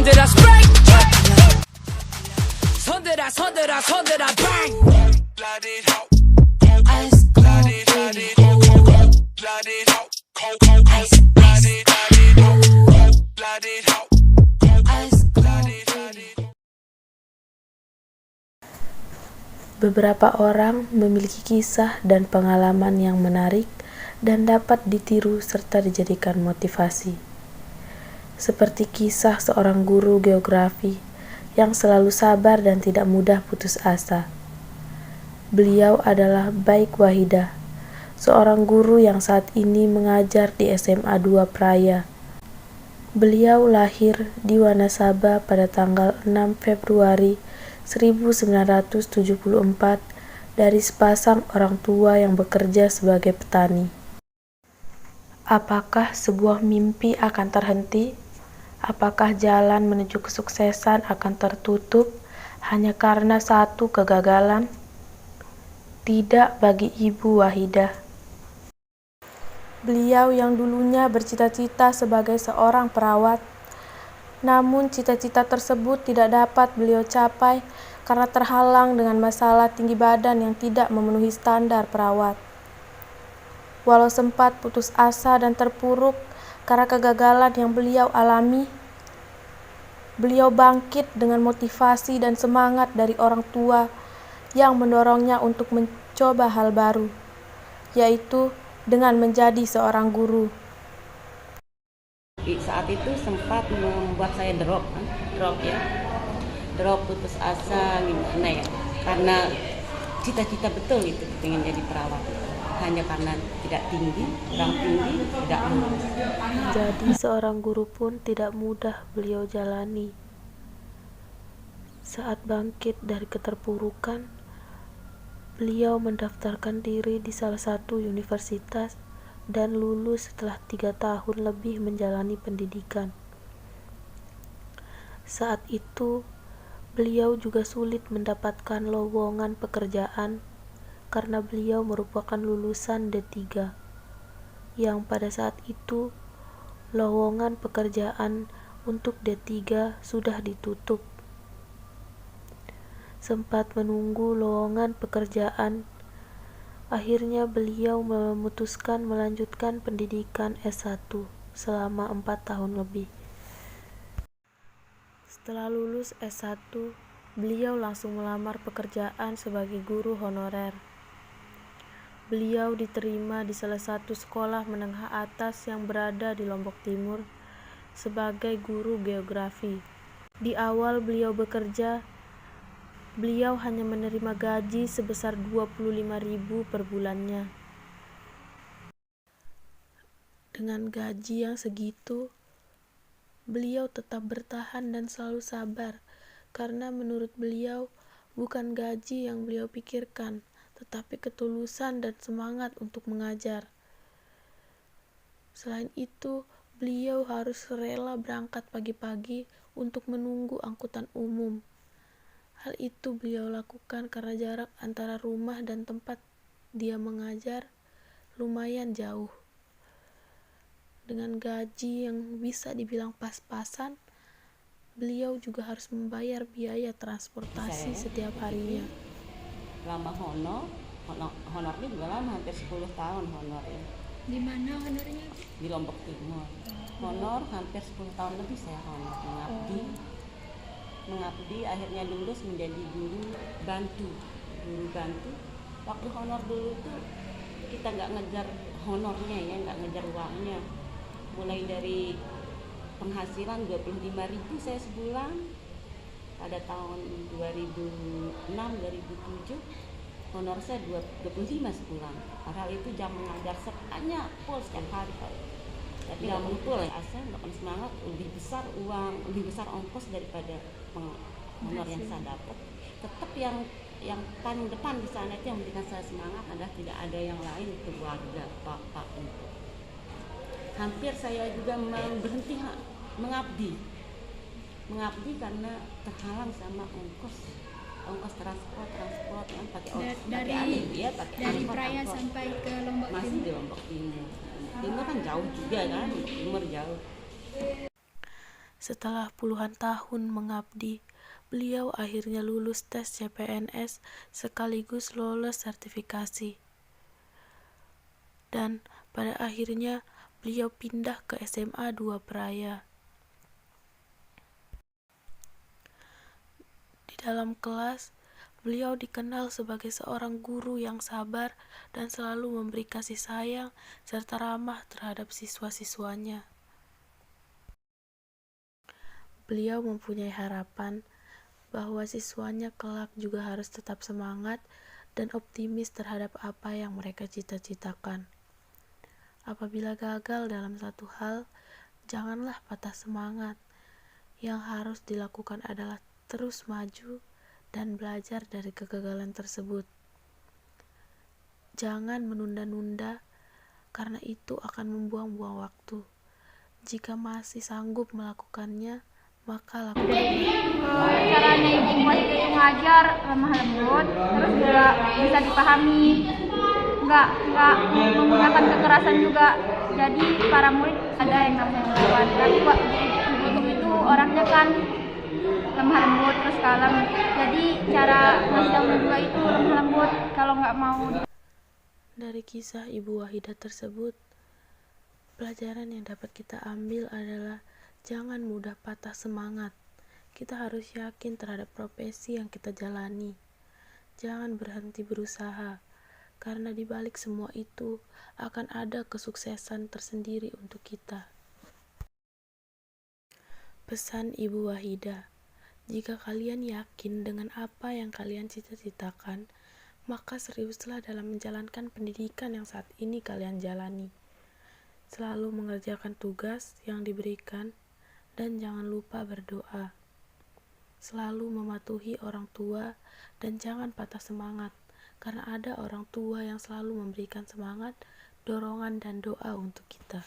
손들어 spray 손들어 bang Ice cold baby Ice Beberapa orang memiliki kisah dan pengalaman yang menarik dan dapat ditiru serta dijadikan motivasi. Seperti kisah seorang guru geografi yang selalu sabar dan tidak mudah putus asa. Beliau adalah Baik Wahidah, seorang guru yang saat ini mengajar di SMA 2 Praya. Beliau lahir di Wanasaba pada tanggal 6 Februari 1974 dari sepasang orang tua yang bekerja sebagai petani. Apakah sebuah mimpi akan terhenti? Apakah jalan menuju kesuksesan akan tertutup hanya karena satu kegagalan? Tidak bagi Ibu Wahidah. Beliau yang dulunya bercita-cita sebagai seorang perawat, namun cita-cita tersebut tidak dapat beliau capai karena terhalang dengan masalah tinggi badan yang tidak memenuhi standar perawat. Walau sempat putus asa dan terpuruk karena kegagalan yang beliau alami, beliau bangkit dengan motivasi dan semangat dari orang tua yang mendorongnya untuk mencoba hal baru, yaitu dengan menjadi seorang guru. Saat itu sempat membuat saya drop putus asa gimana ya, karena cita-cita betul itu ingin jadi perawat, hanya karena tidak tinggi, tidak lulus. Jadi seorang guru pun tidak mudah beliau jalani. Saat bangkit dari keterpurukan, beliau mendaftarkan diri di salah satu universitas dan lulus setelah 3 tahun lebih menjalani pendidikan. Saat itu, beliau juga sulit mendapatkan lowongan pekerjaan karena beliau merupakan lulusan D3, yang pada saat itu lowongan pekerjaan untuk D3 sudah ditutup. Sempat menunggu lowongan pekerjaan, akhirnya beliau memutuskan melanjutkan pendidikan S1 selama 4 tahun lebih. Setelah lulus S1, beliau langsung melamar pekerjaan sebagai guru honorer. Beliau diterima di salah satu sekolah menengah atas yang berada di Lombok Timur sebagai guru geografi. Di awal beliau bekerja, beliau hanya menerima gaji sebesar 25.000 per bulannya. Dengan gaji yang segitu, beliau tetap bertahan dan selalu sabar, karena menurut beliau bukan gaji yang beliau pikirkan, tetapi ketulusan dan semangat untuk mengajar. Selain itu, beliau harus rela berangkat pagi-pagi untuk menunggu angkutan umum. Hal itu beliau lakukan karena jarak antara rumah dan tempat dia mengajar lumayan jauh. Dengan gaji yang bisa dibilang pas-pasan, beliau juga harus membayar biaya transportasi setiap harinya. Lama honornya juga lama, hampir 10 tahun honornya. Di mana honornya? Di Lombok Timur. Honor hampir 10 tahun lebih saya honor mengabdi, akhirnya lulus menjadi guru bantu. Waktu honor dulu tuh kita nggak ngejar honornya ya, nggak ngejar uangnya. Mulai dari penghasilan 25.000 saya sebulan pada tahun 2006-2007, honor saya 25 sebulan. Padahal itu jam mengajar semuanya full setiap hari. Tapi nggak mengumpul ya, asal nggak semangat, lebih besar uang, lebih besar ongkos daripada honor yang saya dapat. Tetap yang paling depan di sana itu yang memberikan saya semangat adalah tidak ada yang lain, keluarga, bapak, ibu. Hampir saya juga berhenti mengabdi karena terhalang sama ongkos transport yang pakai dari Praya sampai ke Lombok Timur. Masih di Lombok Timur kan jauh juga kan, Timur jauh. Setelah puluhan tahun mengabdi, beliau akhirnya lulus tes CPNS sekaligus lolos sertifikasi. Dan pada akhirnya beliau pindah ke SMA 2 Praia. Di dalam kelas, beliau dikenal sebagai seorang guru yang sabar dan selalu memberi kasih sayang serta ramah terhadap siswa-siswanya. Beliau mempunyai harapan bahwa siswanya kelak juga harus tetap semangat dan optimis terhadap apa yang mereka cita-citakan. Apabila gagal dalam satu hal, janganlah patah semangat. Yang harus dilakukan adalah terus maju dan belajar dari kegagalan tersebut. Jangan menunda-nunda, karena itu akan membuang-buang waktu. Jika masih sanggup melakukannya, maka lakukanlah. Caranya Ibu Wahida itu ngajar lemah lembut, terus juga bisa dipahami, nggak menggunakan kekerasan juga. Jadi para murid ada yang namanya melawan. Tapi Ibu itu orangnya kan lemah lembut terus kalem. Jadi cara ngasih tahu juga itu lemah lembut. Kalau nggak mau. Dari kisah Ibu Wahida tersebut, pelajaran yang dapat kita ambil adalah jangan mudah patah semangat. Kita harus yakin terhadap profesi yang kita jalani. Jangan berhenti berusaha, karena di balik semua itu akan ada kesuksesan tersendiri untuk kita. Pesan Ibu Wahida, jika kalian yakin dengan apa yang kalian cita-citakan, maka seriuslah dalam menjalankan pendidikan yang saat ini kalian jalani. Selalu mengerjakan tugas yang diberikan, dan jangan lupa berdoa. Selalu mematuhi orang tua dan jangan patah semangat, karena ada orang tua yang selalu memberikan semangat, dorongan, dan doa untuk kita.